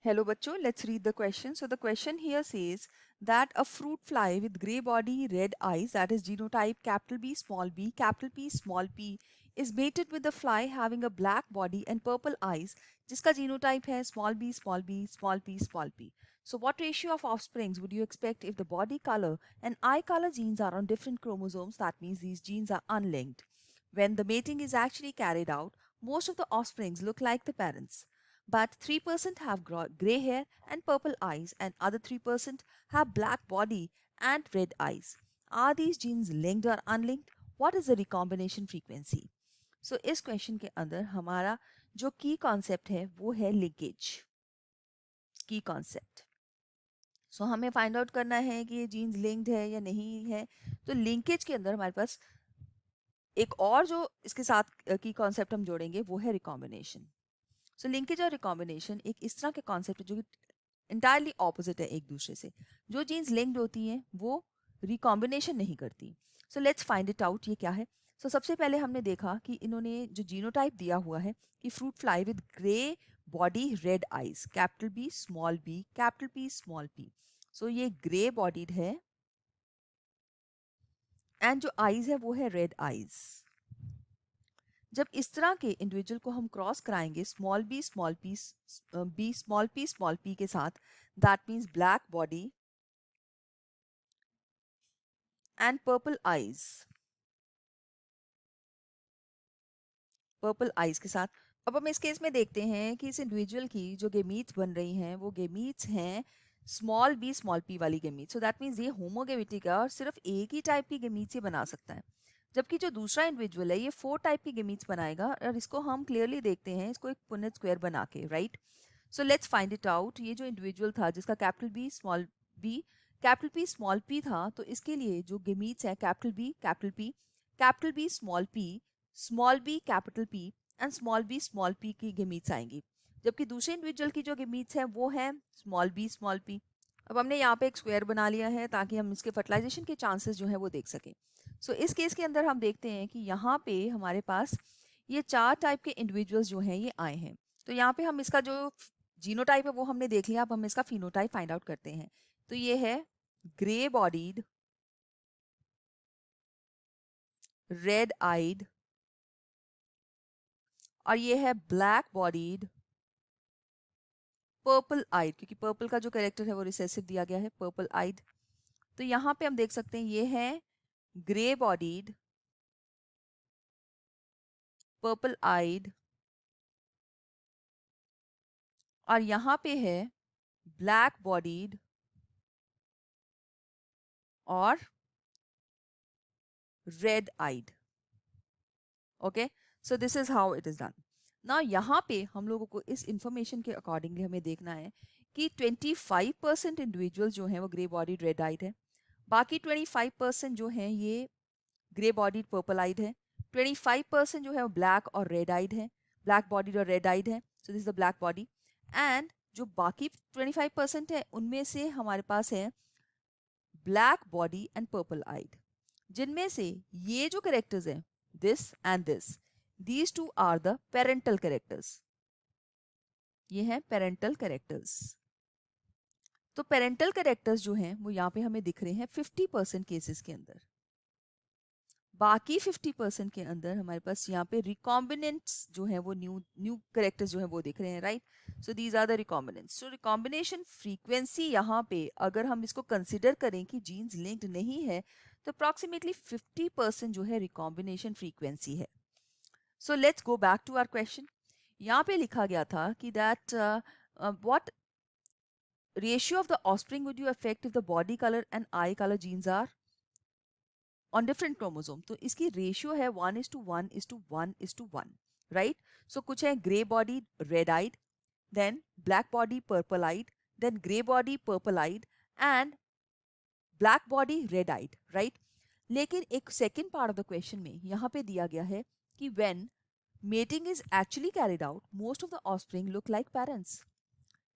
Hello bachcho, let's read the question. So the question here says that a fruit fly with grey body, red eyes, that is genotype capital B, capital P, small p, is mated with a fly having a black body and purple eyes, जिसका genotype है small b, small b, small p, small p. So what ratio of offsprings would you expect if the body color and eye color genes are on different chromosomes? That means these genes are unlinked. When the mating is actually carried out, most of the offsprings look like the parents. But 3% have gray hair and purple eyes, and other 3% have black body and red eyes. Are these genes linked or unlinked? What is the recombination frequency? So इस question के अंदर हमारा जो की concept है वो है linkage की कॉन्सेप्ट. सो हमें फाइंड आउट करना है कि ये जीन्स लिंक्ड है या नहीं है. तो लिंकेज के अंदर हमारे पास एक और जो इसके साथ की कॉन्सेप्ट हम जोड़ेंगे वो है रिकॉम्बिनेशन. सो लिंकेज और रिकॉम्बिनेशन एक इस तरह के कॉन्सेप्ट है जो कि इंटायरली ऑपोजिट है एक दूसरे से. जो जीन्स लिंक्ड होती हैं वो रिकॉम्बिनेशन नहीं करती. So let's find it out ये क्या है. सो सबसे पहले हमने देखा कि इन्होंने जो जीनोटाइप दिया हुआ है कि fruit fly with grey body red eyes, capital B small B, capital P small p. So ये ग्रे बॉडीड है एंड जो आइज है वो है रेड आइज. जब इस तरह के इंडिविजुअल को हम क्रॉस कराएंगे स्मॉल बी स्मॉल पी के साथ, that means black body and purple eyes के साथ. अब हम इस केस में देखते हैं कि इस इंडिविजुअल की जो गेमीट्स बन रही हैं वो गेमीट्स हैं स्मॉल पी वाली गेमीट्स. सो दैट मीन्स ये होमोगेमिटी का और सिर्फ एक ही टाइप की गेमीट्स ही बना सकता है. जबकि जो दूसरा इंडिविजुअल है ये 4 टाइप की गेमीट्स बनाएगा और इसको हम क्लियरली देखते हैं इसको एक पुनेट स्क्वायर बना के, right. So let's find it out. ये जो इंडिविजुअल था जिसका कैपिटल पी स्मॉल पी था, तो इसके लिए जो गेमीट्स है capital B small B capital P and small P की गेमीट्स आएंगी. जबकि दूसरे इंडिविजुअल की जो गेमीट्स है वो है स्मॉल पी. अब हमने यहाँ पे एक स्क्वायर बना लिया है ताकि हम इसके फर्टिलाइजेशन के चांसेस जो है वो देख सकें. सो इस केस के अंदर हम देखते हैं कि यहाँ पे हमारे पास ये 4 टाइप के इंडिविजुअल्स जो हैं ये आए हैं. तो यहाँ पे हम इसका जो जीनोटाइप है वो हमने देख लिया. अब हम इसका फिनोटाइप फाइंड आउट करते हैं. तो ये है ग्रे बॉडीड, रेड आइड, और ये है ब्लैक बॉडीड, पर्पल आइड, क्योंकि पर्पल का जो कैरेक्टर है वो रिसेसिव दिया गया है, पर्पल आइड. तो यहाँ पे हम देख सकते हैं ये है ग्रे बॉडीड, पर्पल आइड, और यहाँ पे है ब्लैक बॉडीड और red eyed. Okay, so this is how it is done. ना यहाँ पे हम लोगों को इस इंफॉर्मेशन के अकॉर्डिंगली हमें देखना है कि 25% इंडिविजुअल जो हैं वो ग्रे बॉडीड रेड आइड है, बाकी 25% जो हैं ये ग्रे बॉडीड पर्पल आइड है, 25% जो है वो ब्लैक और रेड आइड है, ब्लैक बॉडीड और रेड आइड है. सो this is the black body. And जो बाकी 25% है उनमें से हमारे पास है ब्लैक बॉडी एंड पर्पल आइड, जिनमें से ये जो कैरेक्टर्स हैं this and this, these two are the parental characters. ये हैं parental characters. तो parental characters जो हैं वो यहाँ पे हमें दिख रहे हैं 50% केसेस के अंदर. बाकी 50% के अंदर हमारे पास यहाँ पे रिकॉम्बिनेंट्स जो हैं वो न्यू कैरेक्टर्स जो हैं वो दिख रहे हैं, right. So these are the recombinants. So recombination frequency यहाँ पे अगर हम इसको कंसिडर करें कि जीन्स लिंक्ड नहीं है तो अप्रॉक्सीमेटली 50% जो है रिकॉम्बिनेशन फ्रीक्वेंसी है. So let's go back to our question. यहाँ पे लिखा गया था कि that what ratio of the offspring would you affect if the body colour and eye colour genes are on different chromosome. तो इसकी रेशियो है 1:1:1:1, राइट. सो कुछ है grey body red eyed, then black body purple eyed, then grey body purple eyed and black body red eyed, right. लेकिन एक second part of the question में यहाँ पे दिया गया है कि when mating is actually carried out, most of the offspring look like parents.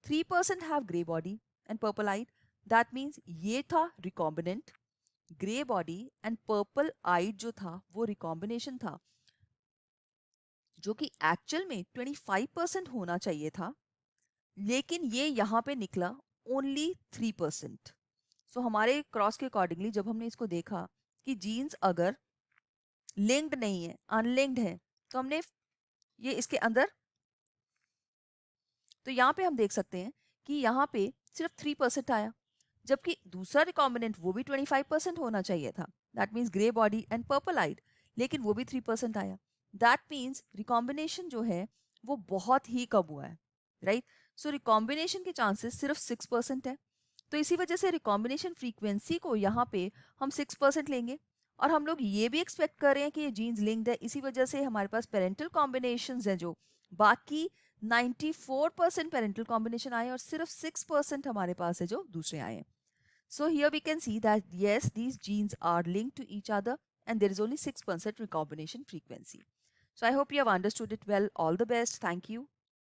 3% have grey body and purple eyed. That means ये था recombinant. Grey body and purple eyed जो था वो recombination था, जो कि actual में 25% होना चाहिए था. लेकिन ये यहाँ पे निकला ओनली 3%। सो हमारे क्रॉस के अकॉर्डिंगली जब हमने इसको देखा कि जीन्स अगर लिंक्ड नहीं है, अनलिंक्ड है, तो हमने ये इसके अंदर, तो यहाँ पे हम देख सकते हैं कि यहाँ पे सिर्फ 3% आया, जबकि दूसरा रिकॉम्बिनेंट वो भी 25% होना चाहिए था, that means grey body and purple eyed, लेकिन वो भी 3% आया। दैट मीन्स रिकॉम्बिनेशन जो है वो बहुत ही कम हुआ है, राइट। सो रिकॉम्बिनेशन के चांसेस सिर्फ 6% है। तो इसी वजह से रिकॉम्बिनेशन फ्रीक्वेंसी को यहाँ पे हम 6% लेंगे, और हम लोग ये भी एक्सपेक्ट कर रहे हैं कि ये जीन्स लिंक्ड है, इसी वजह से हमारे पास पेरेंटल कॉम्बिनेशन है जो बाकी 94% पेरेंटल कॉम्बिनेशन आए और सिर्फ 6% हमारे पास है जो दूसरे आए हैं। So here we can see that yes, these genes are linked to each other and there is only 6% recombination frequency. So I hope you have understood it well. All the best. Thank you.